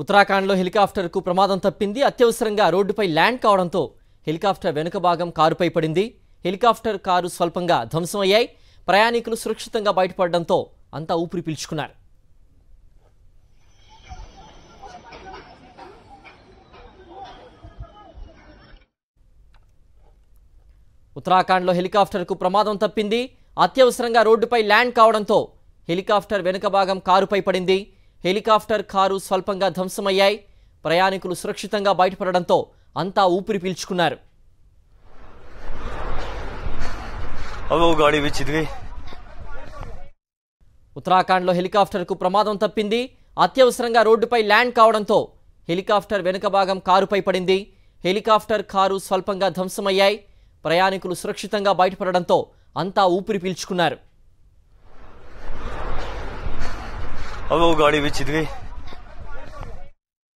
ఉత్తరాఖండ్లో హెలికాప్టర్కు ప్రమాదం తప్పింది. అత్యవసరంగా రోడ్డుపై ల్యాండ్ కావడంతో హెలికాప్టర్ వెనుక భాగం కారుపై పడింది. హెలికాప్టర్ కారు స్వల్పంగా ధ్వంసమయ్యాయి. ప్రయాణికులు సురక్షితంగా బయటపడడంతో అంతా ఊపిరి పీల్చుకున్నారు. ఉత్తరాఖండ్లో హెలికాప్టర్కు ప్రమాదం తప్పింది. అత్యవసరంగా రోడ్డుపై ల్యాండ్ కావడంతో హెలికాప్టర్ వెనుక భాగం కారుపై పడింది. హెలికాప్టర్ కారు స్వల్పంగా ధ్వంసమయ్యాయి. ప్రయాణికులు సురక్షితంగా బయటపడడంతో అంతా ఊపిరి పీల్చుకున్నారు. ఉత్తరాఖండ్లో హెలికాప్టర్కు ప్రమాదం తప్పింది. అత్యవసరంగా రోడ్డుపై ల్యాండ్ కావడంతో హెలికాప్టర్ వెనుక భాగం కారుపై పడింది. హెలికాప్టర్ కారు స్వల్పంగా ధ్వంసమయ్యాయి. ప్రయాణికులు సురక్షితంగా బయటపడడంతో అంతా ఊపిరి పీల్చుకున్నారు. अब वो गाड़ी भी छिद गई।